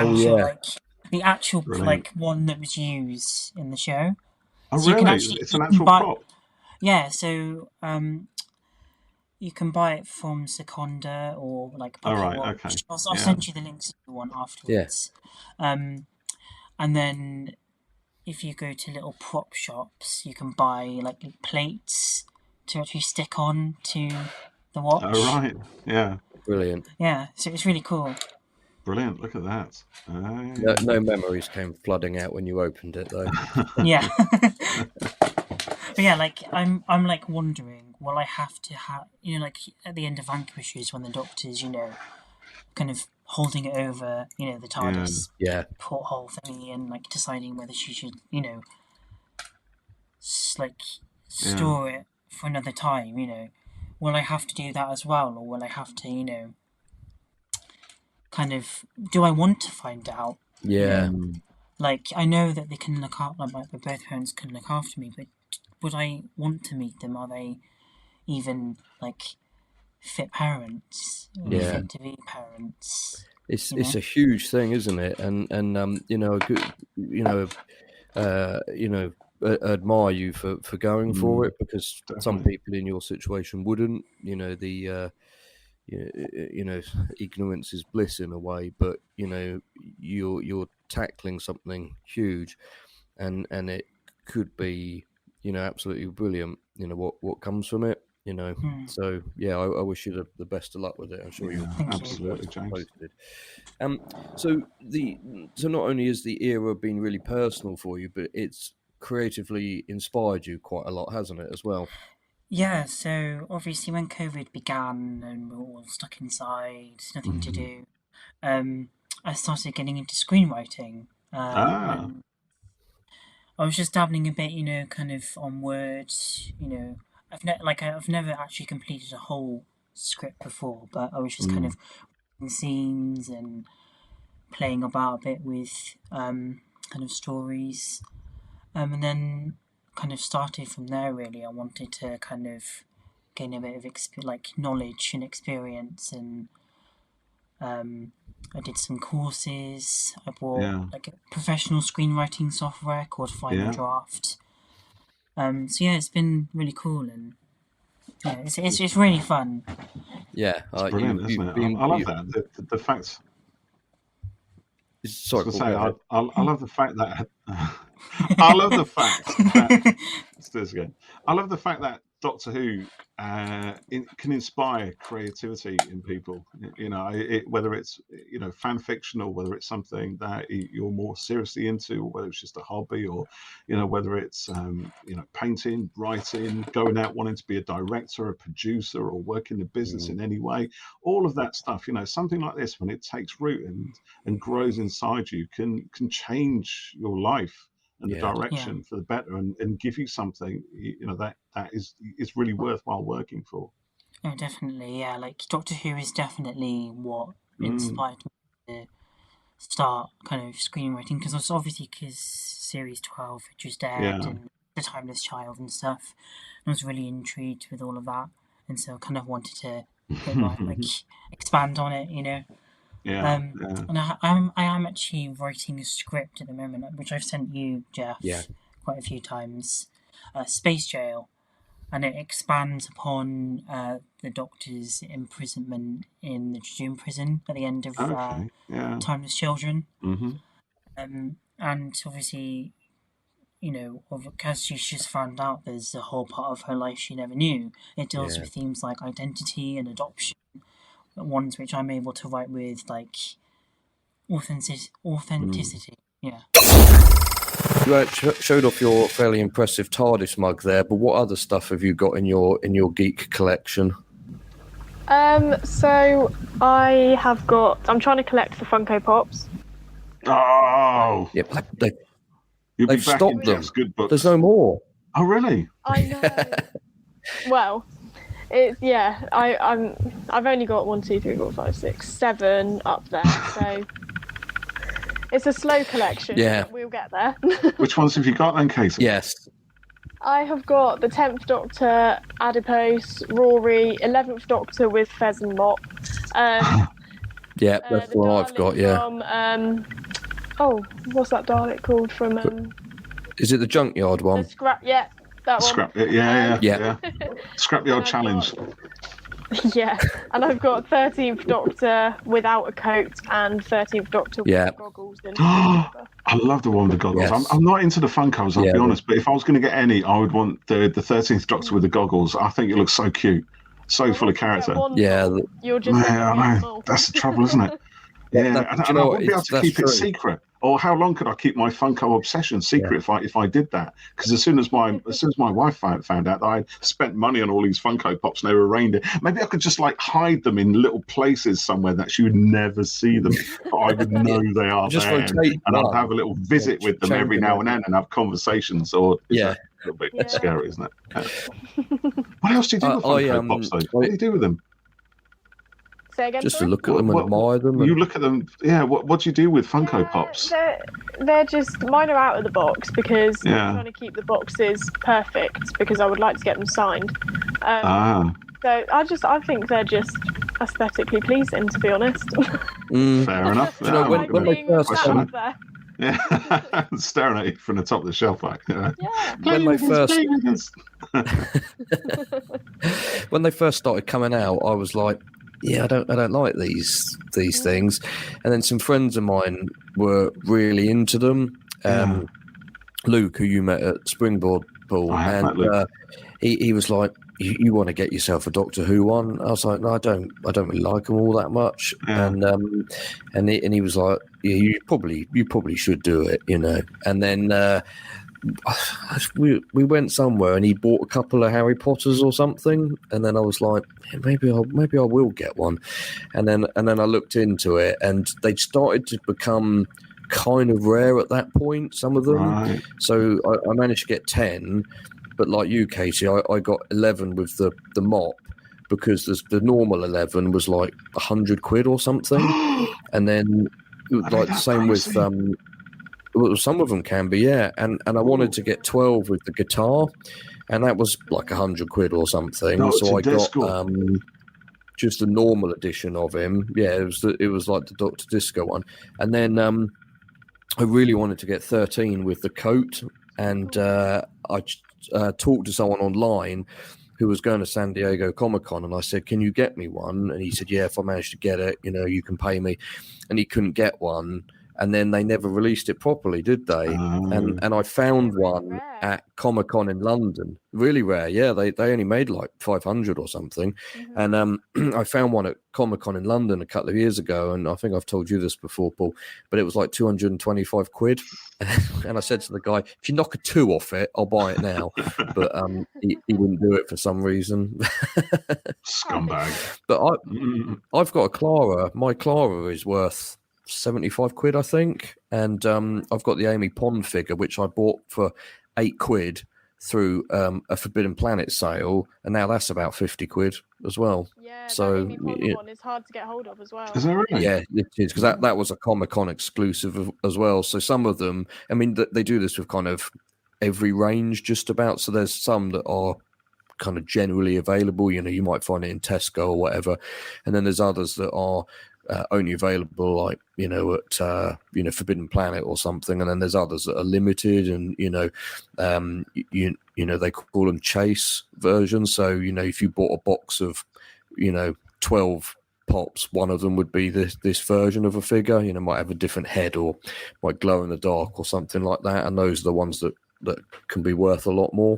actual Brilliant. one that was used in the show. Oh, so really? It's an actual prop. Yeah, so you can buy it from Seconda or Pocket Watch. Okay. I'll send you the links if you want afterwards. Yeah. And then if you go to little prop shops, you can buy plates to actually stick on to the watch. Oh, right. Yeah. Brilliant. Yeah, so it's really cool. Brilliant. Look at that. No memories came flooding out when you opened it, though. Yeah. But yeah, I'm wondering, will I have to have, at the end of Vanquishers when the Doctor's, kind of holding it over, the TARDIS porthole thingy and deciding whether she should, store it for another time, will I have to do that as well, or will I have to, kind of, do I want to find out? Yeah. I know that they can look after, both parents can look after me, but would I want to meet them? Are they even fit parents? Fit to be parents? It's a huge thing, isn't it? And admire you for going for it, because some people in your situation wouldn't. Ignorance is bliss in a way, but you're tackling something huge, and it could be absolutely brilliant. What comes from it. So yeah, I wish you the best of luck with it. I'm sure you'll absolutely, James. Posted. So not only has the era been really personal for you, but it's creatively inspired you quite a lot, hasn't it, as well? Yeah, so obviously when COVID began and we were all stuck inside, nothing to do, I started getting into screenwriting. And I was just dabbling a bit, kind of on words. I've never actually completed a whole script before, but I was just kind of writing scenes and playing about a bit with kind of stories, and then kind of started from there. Really, I wanted to kind of gain a bit of knowledge and experience, and I did some courses. I bought a professional screenwriting software called Final Draft. So yeah, it's been really cool, and it's really fun. Yeah, it's brilliant, isn't it? I love that. The fact. Sorry, I love the fact that I love the fact that I love the fact that Doctor Who can inspire creativity in people. Whether it's fan fiction, or whether it's something that you're more seriously into, or whether it's just a hobby, or whether it's painting, writing, going out wanting to be a director, a producer, or work in the business in any way. All of that stuff. Something like this, when it takes root and grows inside you, can change your life and the direction for the better, and give you something that is really worthwhile working for. Oh, definitely, yeah. Doctor Who is definitely what inspired me to start kind of screenwriting, because series 12 had just aired, and The Timeless Child and stuff. And I was really intrigued with all of that, and so I kind of wanted to expand on it, And I am actually writing a script at the moment, which I've sent you, Geoff, quite a few times. Space Jail, and it expands upon the Doctor's imprisonment in the Jejune prison at the end of Timeless Children. and obviously, because she's just found out there's a whole part of her life she never knew. It deals with themes like identity and adoption, ones which I'm able to write with, like authenticity. Yeah. You showed off your fairly impressive TARDIS mug there, but what other stuff have you got in your geek collection? So I'm trying to collect the Funko Pops. Oh. Yeah, they've stopped them. Good books. There's no more. Oh, really? I know. Well, I've only got 1, 2, 3, 4, 5, 6, 7 up there, so it's a slow collection. Yeah, but we'll get there. Which ones have you got then, Katie? Yes. I have got the 10th Doctor, Adipose, Rory, 11th Doctor with Fez and Mop. Yeah, that's the one I've got. Yeah. From, what's that Dalek called from? Is it the Junkyard one? Yeah, that one. Yeah. Scrapyard Challenge. Yeah, and I've got 13th Doctor without a coat and 13th Doctor with goggles. I love the one with the goggles. Yes. I'm not into the Funkos, I'll be honest, but if I was going to get any, I would want the 13th Doctor with the goggles. I think it looks so cute, so full of character. You're just I know. That's the trouble, isn't it? Yeah, and I wouldn't be able to keep it secret. Or how long could I keep my Funko obsession secret if I did that? Because as soon as my wife found out that I spent money on all these Funko Pops and they were reindeer, maybe I could just like hide them in little places somewhere that she would never see them, but I would know they are just there, and I'd have a little visit with them every now and then and have conversations. Or a little bit scary, isn't it? What else do you do with Funko Pops though? What do you do with them? Say again, just to look at them and admire them. You look at them, what do you do with Funko Pops? They're just, mine are out of the box because I'm trying to keep the boxes perfect because I would like to get them signed. So I think they're just aesthetically pleasing, to be honest. Fair enough. When they first staring at you from the top of the shelf, like when they first started coming out, I was like, I don't like these things. And then some friends of mine were really into them. Luke, who you met at Springboard, Paul, and he was like, "You want to get yourself a Doctor Who one?" I was like, "No, I don't really like them all that much." And he was like, "Yeah, you probably should do it, And then we went somewhere and he bought a couple of Harry Potters or something, and then I was like, maybe I will get one, and then I looked into it, and they started to become kind of rare at that point, some of them. So I managed to get 10, but like you, Katie, I got 11 with the mop, because the normal 11 was like £100 or something, and then like the same with well, some of them can be, and I wanted to get 12 with the guitar, and that was like £100 or something. So I got just a normal edition of him. Yeah, it was like the Dr. Disco one, and then I really wanted to get 13 with the coat, and I talked to someone online who was going to San Diego Comic-Con, and I said, "Can you get me one?" And he said, "Yeah, if I manage to get it, you can pay me." And he couldn't get one. And then they never released it properly, did they? And I found one at Comic-Con in London. Really rare, yeah. They only made like 500 or something. And I found one at Comic-Con in London a couple of years ago, and I think I've told you this before, Paul, but it was like £225. And I said to the guy, "If you knock a 2 off it, I'll buy it now." But he wouldn't do it for some reason. Scumbag. But I've got a Clara. My Clara is worth £75, I think, and I've got the Amy Pond figure, which I bought for £8 through a Forbidden Planet sale, and now that's about £50 as well. Yeah, so Amy Pond one is hard to get hold of as well. Is that right? Yeah, it is, because that was a Comic-Con exclusive as well. So some of them, I mean, they do this with kind of every range just about. So there's some that are kind of generally available. You might find it in Tesco or whatever, and then there's others that are only available, like at Forbidden Planet or something, and then there's others that are limited, and they call them chase versions. So if you bought a box of 12 pops, one of them would be this version of a figure. You know, might have a different head or might glow in the dark or something like that. And those are the ones that can be worth a lot more.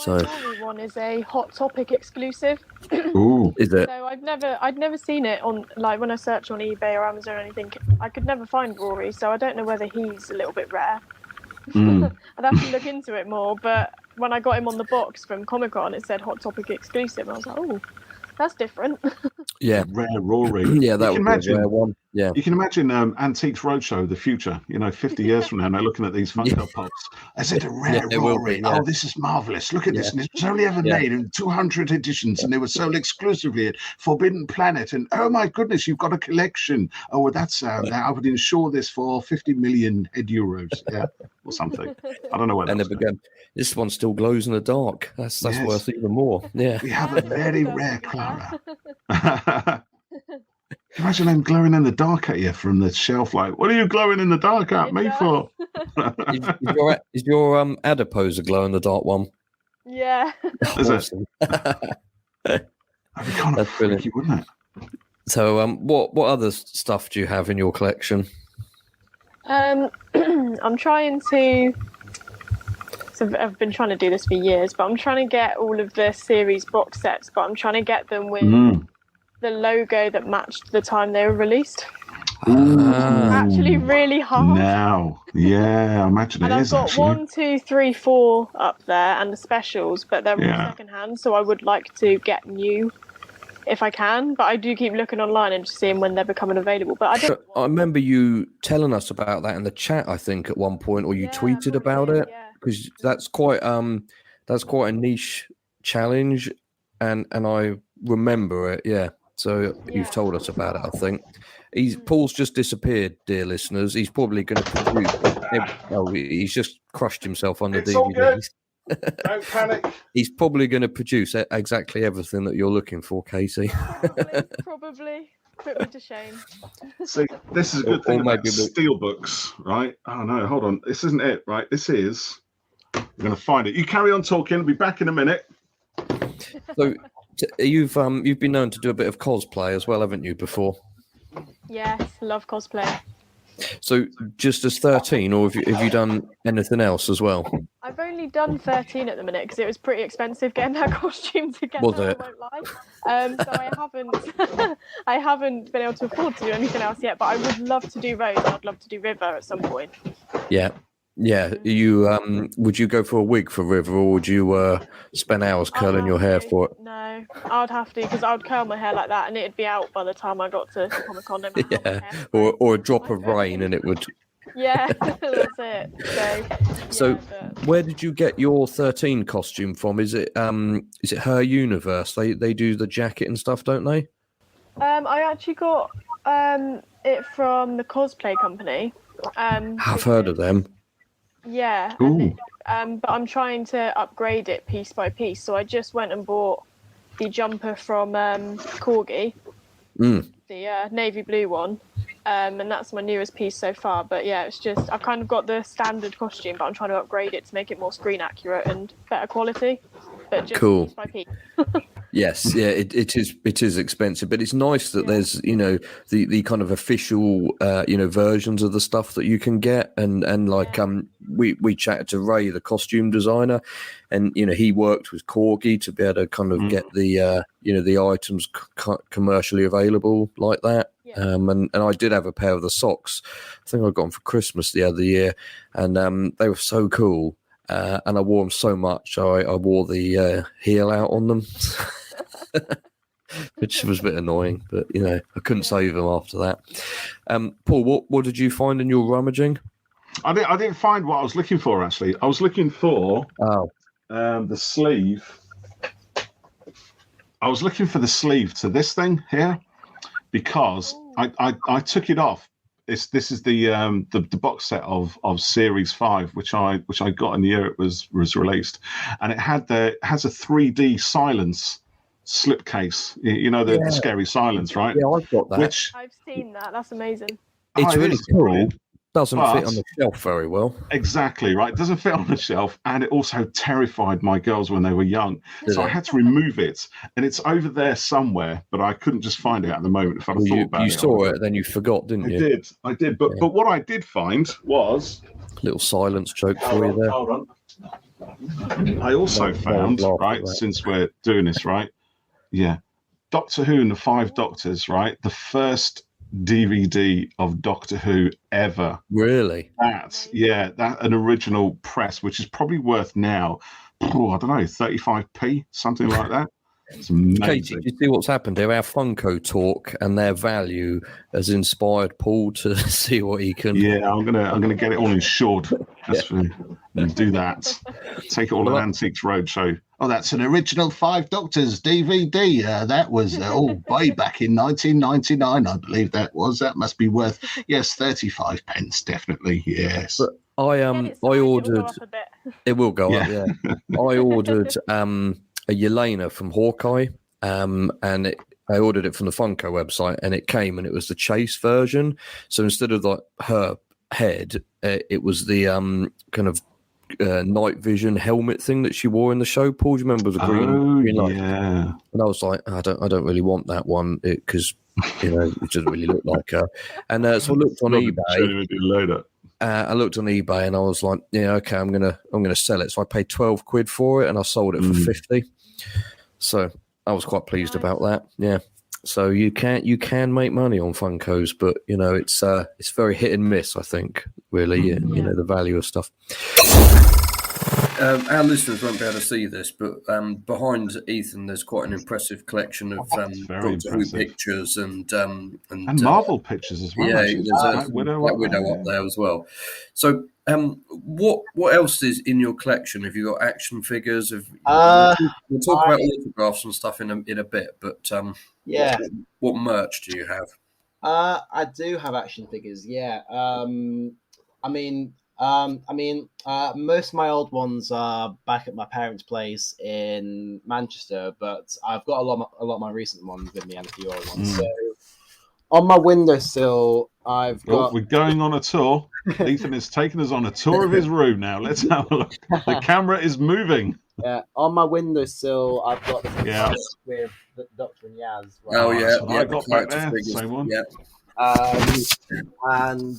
Well, my Rory one is a Hot Topic exclusive. Ooh, is it? So I'd never seen it on, like, when I search on eBay or Amazon or anything. I could never find Rory, so I don't know whether he's a little bit rare. I'd have to look into it more. But when I got him on the box from Comic-Con, it said Hot Topic exclusive. I was like, oh, that's different. Yeah, rare Rory. Yeah, that would be a rare one. Yeah, you can imagine Antiques Roadshow, the future. 50 years from now, and they're looking at these Funko Pops. Is it a rare Rory? Oh, this is marvelous! Look at this, and it was only ever made in 200 editions, and they were sold exclusively at Forbidden Planet. And oh my goodness, you've got a collection. Oh, well, that's I would insure this for 50 million euros, or something. I don't know what. And again, this one still glows in the dark. That's worth even more. Yeah, we have a very rare Clara. Imagine them glowing in the dark at you from the shelf. Like, what are you glowing in the dark at me for? is your adipose a glow in the dark one? Yeah. Is awesome. That'd be kind of freaky, wouldn't it? So, what other stuff do you have in your collection? I'm trying to. So I've been trying to do this for years, but I'm trying to get all of the series box sets, but I'm trying to get them with the logo that matched the time they were released. Actually really hard. Now, I imagine and it I've is. Got actually 1, 2, 3, 4 up there, and the specials, but they're all secondhand. So I would like to get new if I can, but I do keep looking online and just seeing when they're becoming available. But I don't. I remember you telling us about that in the chat, I think, at one point, or you tweeted about it, because that's quite a niche challenge, and I remember it. Yeah. So you've told us about it, I think. Paul's just disappeared, dear listeners. He's probably going to produce. He's just crushed himself on the DVDs. Don't panic. He's probably going to produce exactly everything that you're looking for, Casey. Probably. Put me to shame. See, this is a good thing about steelbooks, right? Oh no, hold on. This isn't it, right? This is. We're going to find it. You carry on talking. I'll be back in a minute. So you've been known to do a bit of cosplay as well, haven't you, before? Yes, love cosplay. So just as 13, or have you done anything else as well? I've only done 13 at the minute because it was pretty expensive getting that costume together. Was it? I won't lie. So I haven't been able to afford to do anything else yet. But I would love to do Rose. I'd love to do River at some point. Yeah. You would you go for a wig for River, or would you spend hours curling your hair for it? No, I'd have to, because I would curl my hair like that and it'd be out by the time I got to Comic-Con. Or a drop of rain and it would. Yeah, that's it. So where did you get your 13 costume from? Is it Her Universe? They do the jacket and stuff, don't they? I actually got it from the cosplay company. I've heard of them. Yeah. But I'm trying to upgrade it piece by piece. So I just went and bought the jumper from Corgi, the navy blue one, and that's my newest piece so far. But yeah, it's just I've kind of got the standard costume, but I'm trying to upgrade it to make it more screen accurate and better quality. But just piece by piece. Yes, it is expensive, but it's nice that there's the kind of official versions of the stuff that you can get, and like we chatted to Ray, the costume designer, and he worked with Corgi to be able to kind of get the the items commercially available like that. And I did have a pair of the socks. I think I got them for Christmas the other year, and they were so cool. And I wore them so much, I wore the heel out on them, which was a bit annoying. But I couldn't save them after that. Paul, what did you find in your rummaging? I didn't find what I was looking for. Actually, I was looking for the sleeve. I was looking for the sleeve to this thing here because I took it off. This is the box set of Series 5, which I got in the year it was released, and it has a 3D silence slipcase. The scary silence, right? Yeah, I've got that. I've seen that. That's amazing. It's really cool. doesn't fit on the shelf very well. Exactly, right? It doesn't fit on the shelf, and it also terrified my girls when they were young. So I had to remove it, and it's over there somewhere, but I couldn't just find it at the moment. If I'd thought about it. You saw it, then you forgot, didn't you? I did. But what I did find was... Little silence joke for you there. Hold on. I also found, right, since we're doing this, right? Yeah. Doctor Who and the Five Doctors, right? The first DVD of Doctor Who ever. Really? That an original press, which is probably worth now, I don't know, 35p, something like that. It's amazing. Katie, do you see what's happened here? Our Funko talk and their value has inspired Paul to see what he can. Yeah, I'm gonna get it all insured. And do that. Take it all to Antiques Roadshow. Oh, that's an original Five Doctors DVD. That was way back in 1999, I believe that was. That must be worth 35 pence, definitely. Yes. But I ordered. It will go up. Yeah. I ordered a Yelena from Hawkeye, and I ordered it from the Funko website, and it came, and it was the Chase version. So instead of like her head, it was the kind of night vision helmet thing that she wore in the show. Paul, do you remember the green light? Yeah. And I was like, I don't really want that one because it doesn't really look like her. And so I looked on eBay. I looked on eBay and I was like, okay, I'm gonna sell it. So I paid £12 for it and I sold it for 50. So I was quite pleased about that. Yeah. So you can make money on Funkos, but it's very hit and miss. I think really, the value of stuff. Our listeners won't be able to see this, but behind Ethan, there's quite an impressive collection of Doctor Who pictures and Marvel pictures as well. Yeah, there's a Black Widow up there as well. So, what else is in your collection? Have you got action figures? We'll talk about autographs and stuff in a bit, but what merch do you have? I do have action figures. Yeah. Most of my old ones are back at my parents' place in Manchester, but I've got a lot of my recent ones with me and a few other ones. So on my windowsill, I've got... We're going on a tour. Ethan is taking us on a tour of his room now. Let's have a look. The camera is moving. Yeah, on my windowsill, I've got the with the Doctor and Yaz. Right? Oh, yeah. I got back there. Figures. Same one. Yeah. And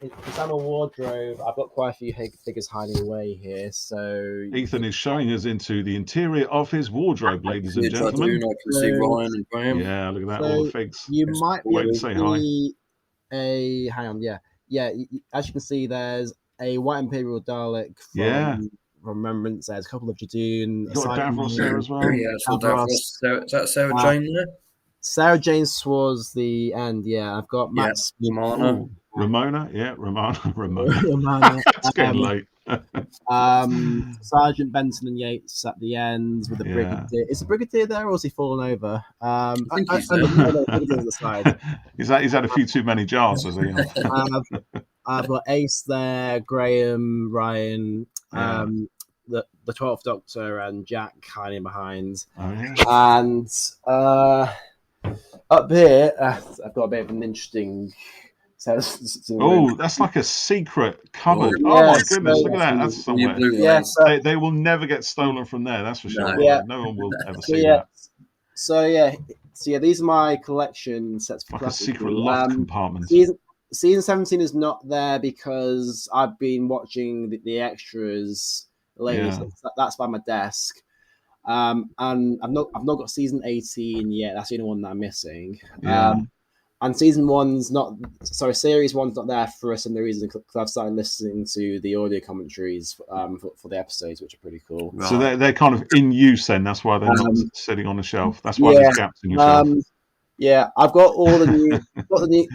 it's on a wardrobe. I've got quite a few figures hiding away here. So Ethan is showing us into the interior of his wardrobe, ladies and gentlemen. I can see Ryan and Graham. Yeah, look at that, all the figs. You might be able to say hi. Hang on, yeah. As you can see, there's a White Imperial Dalek from Remembrance. There's a couple of Jadoon. You got a Davros there as well. Yeah, Davros. Is that Sarah Jane there? Sarah Jane towards the end. Yeah, I've got Max Ramona. Ramona. Ramona. It's getting late. Sergeant Benson and Yates at the end with the Brigadier. Is the Brigadier there, or has he fallen over? I think he's there. The side. He's had a few too many jars, has he? I've got Ace there, Graham, Ryan, the 12th Doctor, and Jack hiding behind. Oh, yeah. And up here, I've got a bit of an interesting... that's like a secret cupboard. Oh my goodness, look at that. That's somewhere. Yeah, they will never get stolen from there, that's for sure. No one will ever see that. So these are my collection sets for like a secret loft compartment. Season 17 is not there because I've been watching the extras lately. So that's by my desk. And I've not got season 18 yet. That's the only one that I'm missing. And series 1's not there for a similar reason because I've started listening to the audio commentaries for the episodes, which are pretty cool. So they're kind of in use then. That's why they're not sitting on the shelf. That's why there's gaps in your shelf. I've got all the new, I've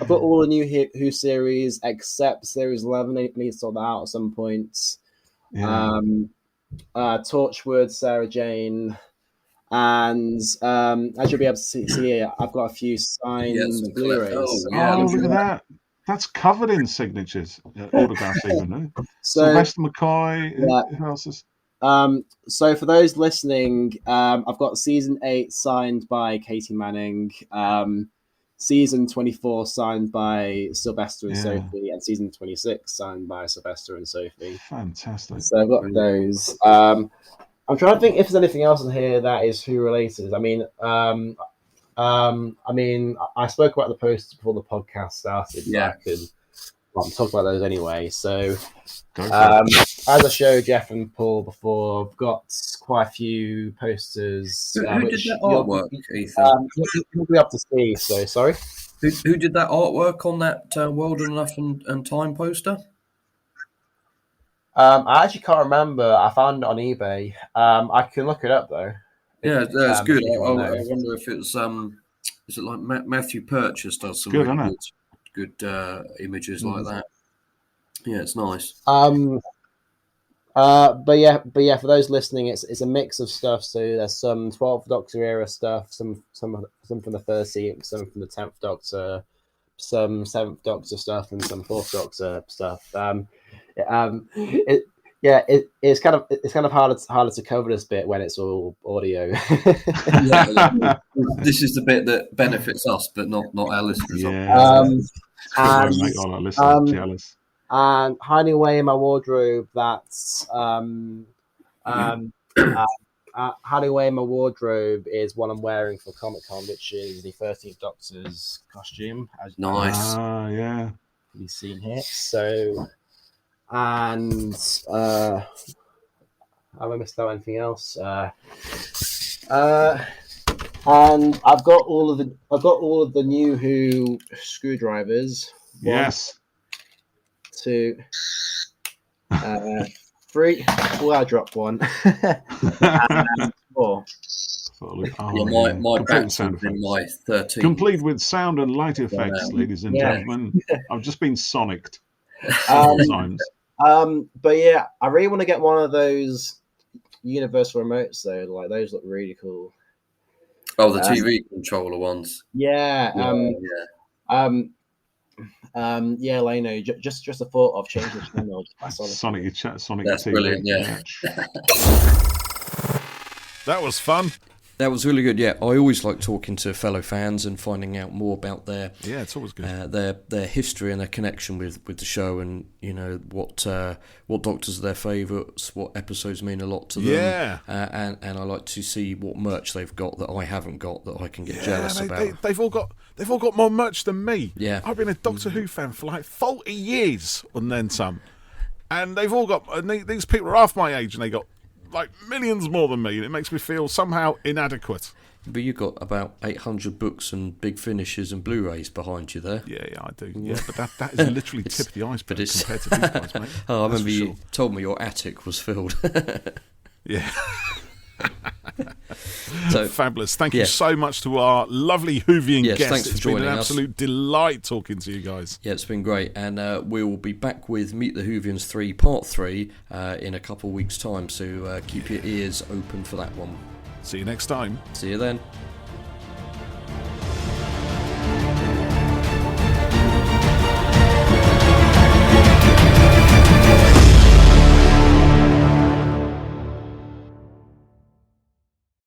got all the new Who series except series 11. I need to sort that out at some point. Torchwood, Sarah Jane. And as you'll be able to see here, I've got a few signed Blu-rays. Look at that. That's covered in signatures, autographs even. Sylvester McCoy. Who else is? So for those listening, I've got season 8 signed by Katie Manning. season 24 signed by Sylvester and Sophie, and season 26 signed by Sylvester and Sophie. Fantastic. So I've got those. I'm trying to think if there's anything else in here that is Who related. I mean, I spoke about the posters before the podcast started. Yeah. I'm talking about those anyway. So, as I showed Geoff and Paul before, I've got quite a few posters. Who did that artwork, Ethan? You'll be up to see. So, sorry. Who did that artwork on that World Enough and Time poster? I actually can't remember. I found it on eBay. I can look it up though. Yeah, that's good. I wonder if it's is it like Matthew Purchase does some good images like that. Yeah, it's nice. But yeah, for those listening, it's a mix of stuff. So there's some 12th Doctor era stuff, some from the first season, some from the 10th Doctor, some 7th Doctor stuff, and some 4th Doctor stuff. It's kind of harder to cover this bit when it's all audio. This is the bit that benefits us, but not our listeners. And make all our listeners jealous. And hiding away in my wardrobe, that's hiding away in my wardrobe is what I'm wearing for Comic-Con, which is the 13th Doctor's costume. Nice. Yeah. You've seen here. So, and have I missed out anything else? And I've got all of the new Who screwdrivers. Yes. 2, 3. Well, I dropped one. And 4. My back's in my 13. Complete with sound and light effects, ladies and gentlemen. I've just been sonicked. But yeah, I really want to get one of those universal remotes though. Like those look really cool. Oh, the TV controller ones. Yeah. Leno, just the thought of changing the channel. Sonic That's TV. Brilliant, yeah. That was fun. That was really good. Yeah, I always like talking to fellow fans and finding out more about their it's always good their history and their connection with the show, and you know what Doctors are their favourites, what episodes mean a lot to them. Yeah, and I like to see what merch they've got that I haven't got that I can get jealous about. They've all got more merch than me. Yeah, I've been a Doctor Who fan for like 40 years and then some, and they've all got. And these people are half my age, and they got like millions more than me, and it makes me feel somehow inadequate. But you've got about 800 books and big finishes and Blu-rays behind you there. Yeah, I do. Yeah, but that is literally tip of the iceberg compared to these guys, mate. Oh, I remember you told me your attic was filled. Yeah. So, fabulous. Thank you so much to our lovely Whovian guests. Thanks for joining us. It's been an absolute delight talking to you guys. Yeah, it's been great. And we will be back with Meet the Whovians 3 Part 3 in a couple of weeks' time. So keep your ears open for that one. See you next time. See you then.